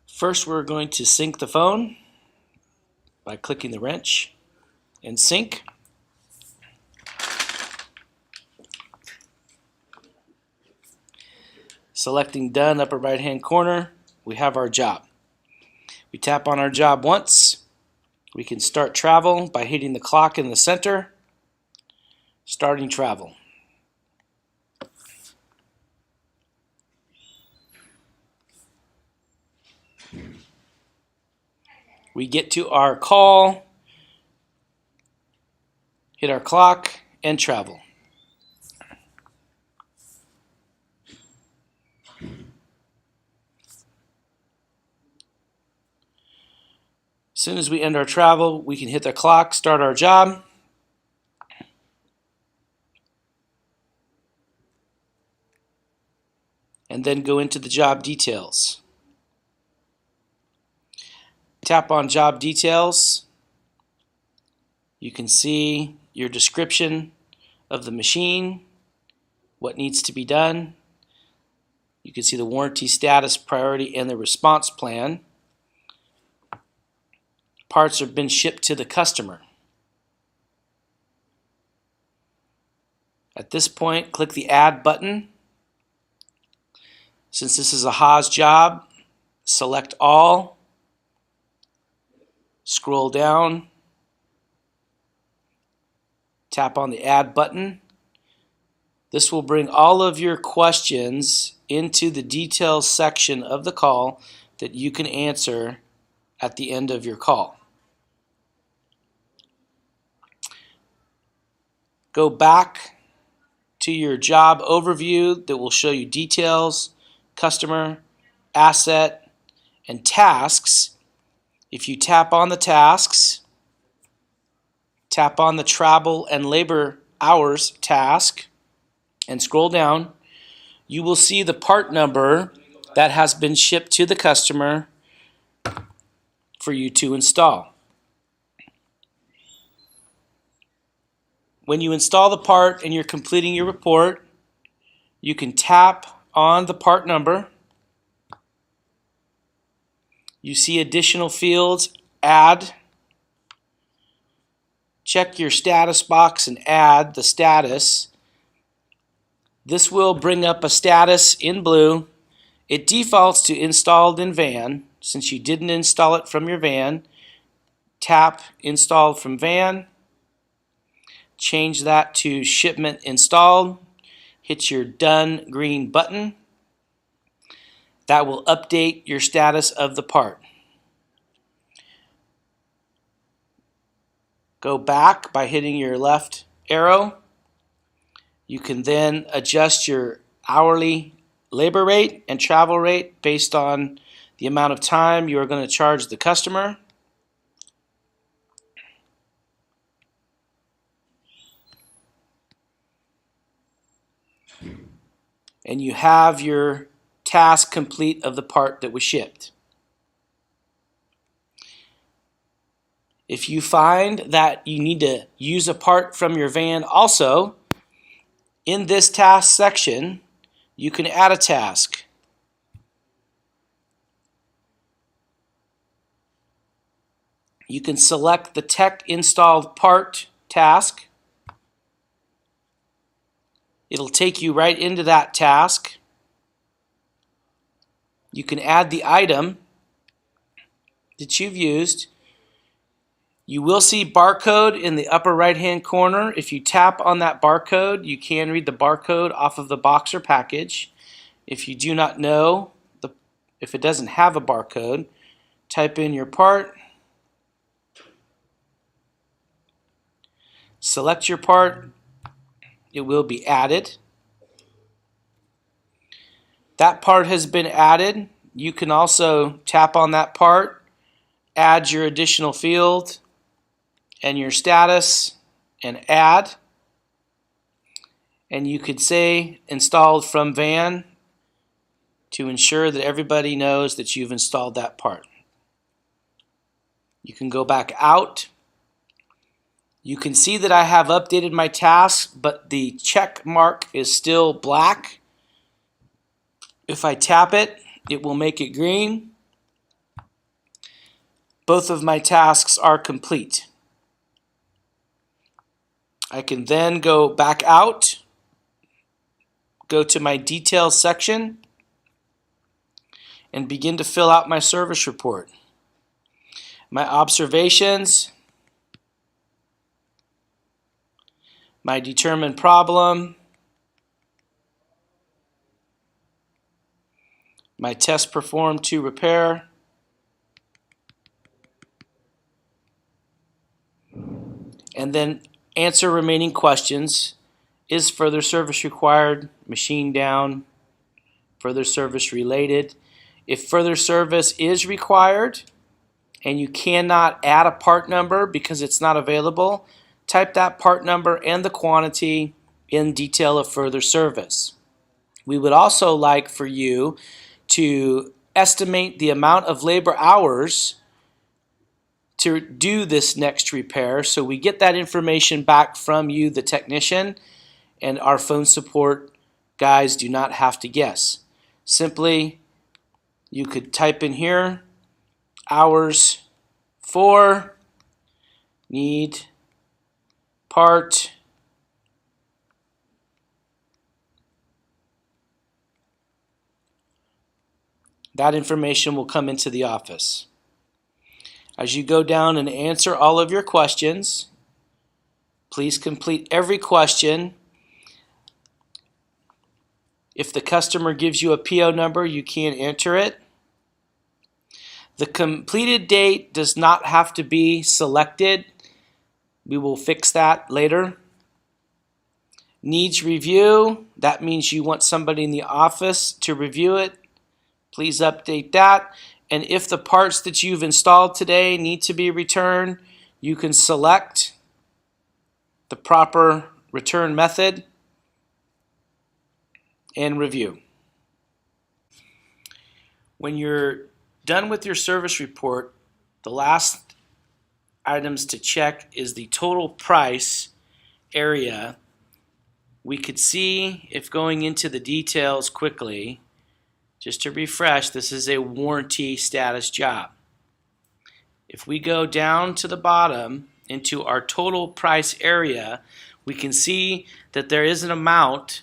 First, we're going to sync the phone by clicking the wrench and sync. Selecting done, upper right hand corner, we have our job. We tap on our job once. We can start travel by hitting the clock in the center, starting travel. We get to our call, hit our clock, and travel. As soon as we end our travel, we can hit the clock, start our job. And then go into the job details. Tap on job details. You can see your description of the machine, what needs to be done. You can see the warranty status, priority, and the response plan. Parts have been shipped to the customer. At this point, click the Add button. Since this is a Haas job, select All, scroll down, tap on the Add button. This will bring all of your questions into the details section of the call that you can answer at the end of your call. Go back to your job overview that will show you details, customer, asset, and tasks. If you tap on the tasks, tap on the travel and labor hours task, and scroll down, you will see the part number that has been shipped to the customer for you to install. When you install the part and you're completing your report, you can tap on the part number. You see additional fields, add. Check your status box and add the status. This will bring up a status in blue. It defaults to installed in van. Since you didn't install it from your van, tap installed from van. Change that to shipment installed. Hit your done green button. That will update your status of the part. Go back by hitting your left arrow. You can then adjust your hourly labor rate and travel rate based on the amount of time you are going to charge the customer. And you have your task complete of the part that was shipped. If you find that you need to use a part from your van also, in this task section, you can add a task. You can select the tech installed part task. It'll take you right into that task. You can add the item that you've used. You will see barcode in the upper right hand corner. If you tap on that barcode, you can read the barcode off of the box or package. If you do not know, if it doesn't have a barcode, type in your part, select your part, it will be added. That part has been added. You can also tap on that part, add your additional field and your status, and add. And you could say installed from van to ensure that everybody knows that you've installed that part. You can go back out. You can see that I have updated my task, but the check mark is still black. If I tap it, it will make it green. Both of my tasks are complete. I can then go back out, go to my details section, and begin to fill out my service report. My observations, my determined problem, my test performed to repair, and then answer remaining questions. Is further service required? Machine down. Further service related. If further service is required and you cannot add a part number because it's not available, type that part number and the quantity in detail of further service. We would also like for you to estimate the amount of labor hours to do this next repair, so we get that information back from you, the technician, and our phone support guys do not have to guess. Simply, you could type in here, hours for, need, part, that information will come into the office. As you go down and answer all of your questions, please complete every question. If the customer gives you a PO number, you can enter it. The completed date does not have to be selected. We will fix that later. Needs review, that means you want somebody in the office to review it. Please update that. And if the parts that you've installed today need to be returned, you can select the proper return method and review. When you're done with your service report, the last items to check is the total price area. We could see, if going into the details quickly, just to refresh, this is a warranty status job. If we go down to the bottom into our total price area, we can see that there is an amount,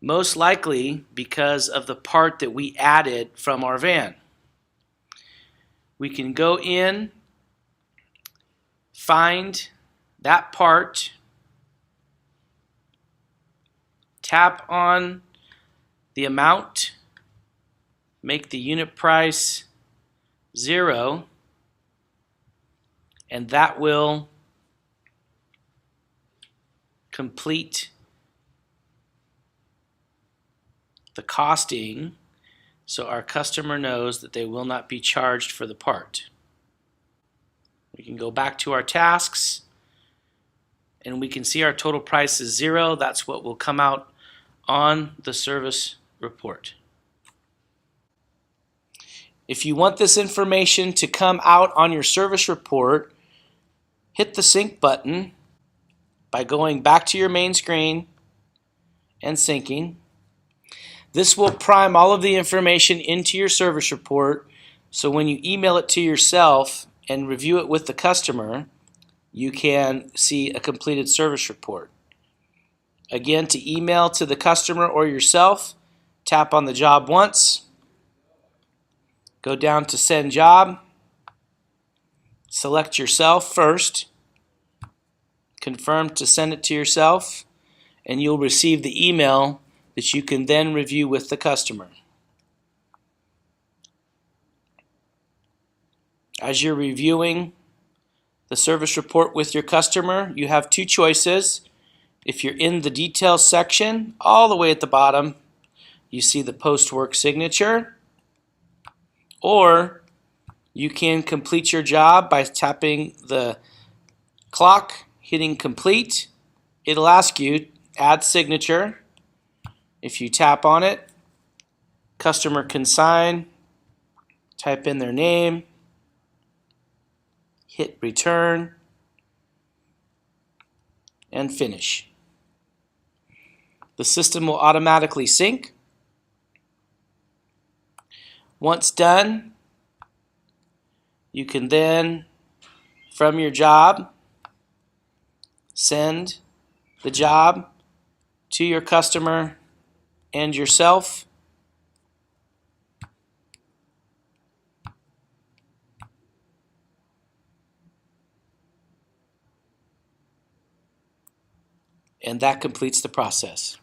most likely because of the part that we added from our van. We can go in, find that part, tap on the amount, make the unit price 0, and that will complete the costing so our customer knows that they will not be charged for the part. We can go back to our tasks and we can see our total price is 0. That's what will come out on the service report. If you want this information to come out on your service report, hit the sync button by going back to your main screen and syncing. This will prime all of the information into your service report, so when you email it to yourself and review it with the customer, you can see a completed service report. Again, to email to the customer or yourself, tap on the job once, go down to send job, select yourself first, confirm to send it to yourself, and you'll receive the email that you can then review with the customer. As you're reviewing the service report with your customer, you have two choices. If you're in the details section, all the way at the bottom, you see the post-work signature, or you can complete your job by tapping the clock, hitting complete. It'll ask you, add signature. If you tap on it, customer can sign, type in their name, hit return, and finish. The system will automatically sync. Once done, you can then, from your job, send the job to your customer and yourself. And that completes the process.